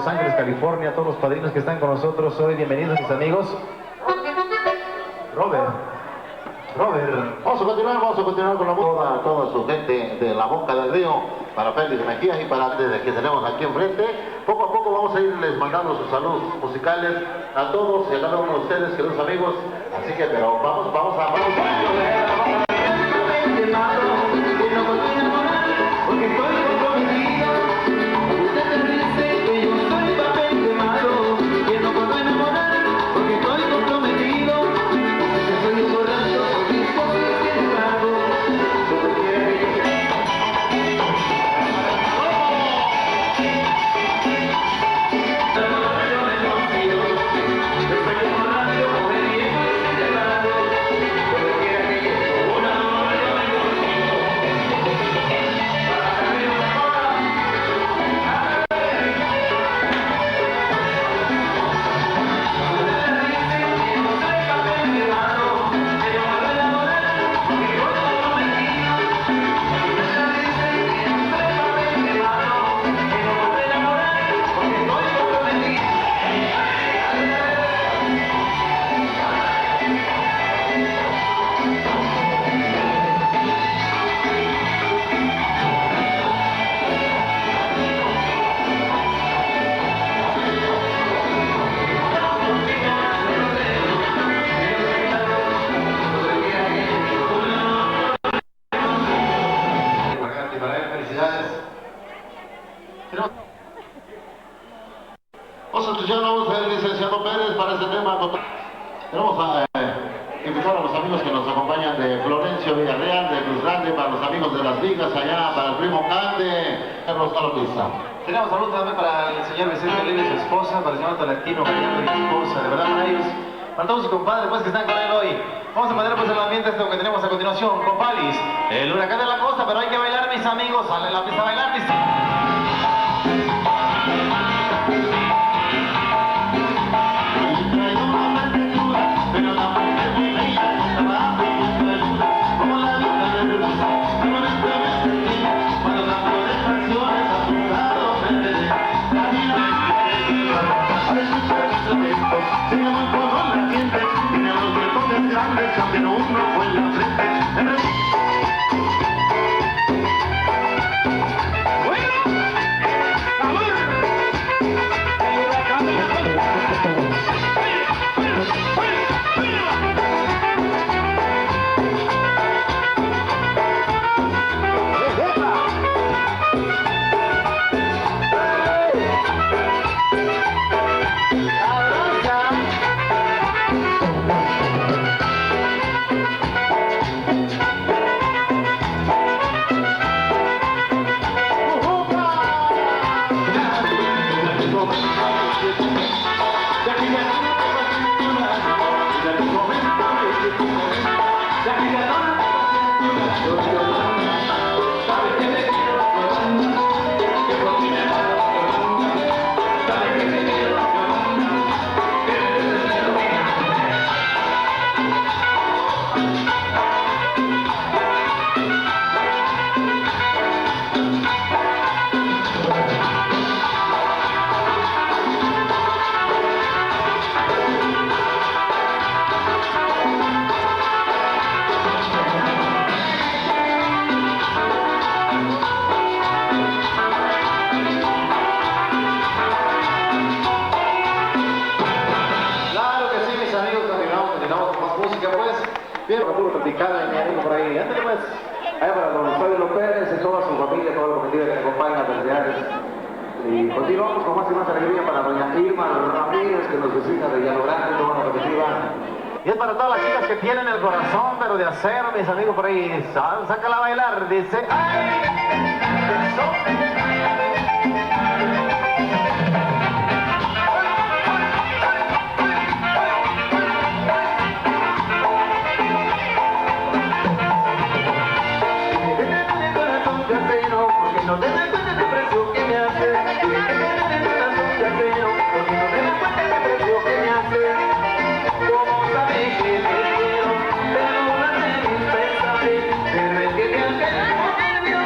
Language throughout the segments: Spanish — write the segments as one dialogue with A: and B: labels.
A: Los Ángeles, California, a todos los padrinos que están con nosotros hoy. Bienvenidos, mis amigos. Robert.
B: Vamos a continuar con la música a toda su gente de la Boca del Río, para Félix Mejía y para antes que tenemos aquí enfrente. Poco a poco vamos a irles mandando sus saludos musicales a todos y a cada uno de ustedes, queridos amigos. Así que, pero vamos a escucharnos el licenciado Pérez para este tema. Tenemos a invitar a los amigos que nos acompañan de Florencio Villarreal, de Cruz Grande, para los amigos de Las Vigas, allá para el primo Cande, Carlos Talavista.
A: Tenemos saludos también para el señor Vicente Oliva y su esposa, para el señor Tolentino Gallardo y su esposa, de verdad para ellos, para todos sus compadres pues, que están con él hoy. Vamos a poner pues el ambiente esto que tenemos a continuación, Copalis, el huracán de la costa, pero hay que bailar, mis amigos, sale la pista a bailar, mis por ahí. Antes más, allá para don Fabio Pérez y toda su familia, toda la comitiva que le acompaña, felicidades. Y continuamos con más y más alegría para doña Irma Ramírez, que nos visita de Llano Grande, toda la comitiva. Y es para todas las chicas que tienen el corazón, pero de acero, mis amigos por ahí. Sácala a bailar, dice. ¡Ay! No te das cuenta del precio que me hace, y que te den el corazón de acero, porque no te das cuenta del precio que me hace. Como sabes que te quiero, perdóname indispensable, pero es que te hace el nervio.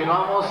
A: continuamos.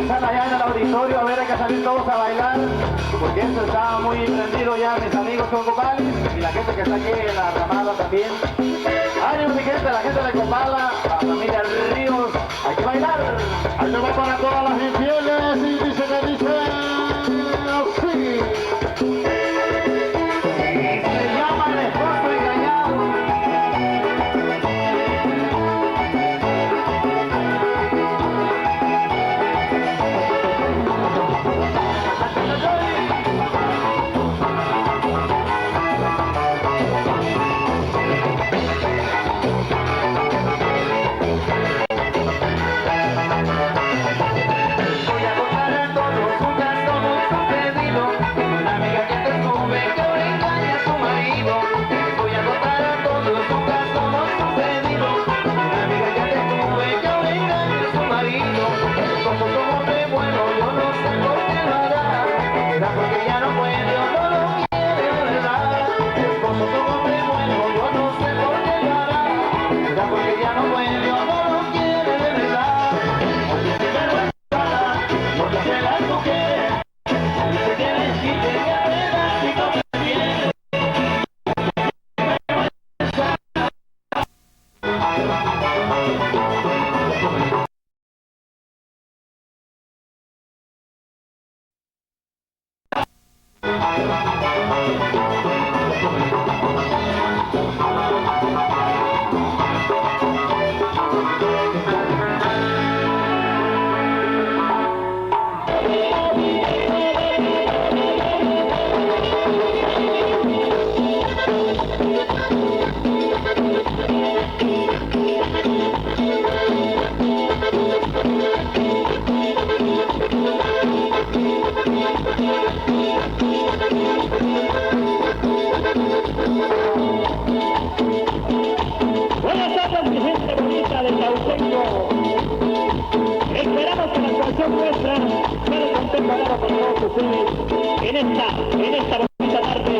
C: están allá en el auditorio, a ver, hay que salir todos a bailar, porque esto está muy prendido ya, mis amigos cocopales, y la gente que está aquí en la ramada también. Ánimo, mi gente, la gente de Copala, la familia Ríos, hay que bailar.
B: Ahí te va para todas las infieles y dice que dice así.
C: Se llama el esposo engañado.
D: Buenas tardes, mi gente bonita de Saucedo. Esperamos que la canción nuestra pueda contemplar para todos ustedes en esta bonita tarde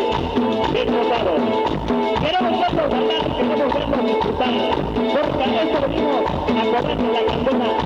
D: de Rosado. Queremos verlos bailar, queremos verlos disfrutar, porque a eso venimos a comernos la candela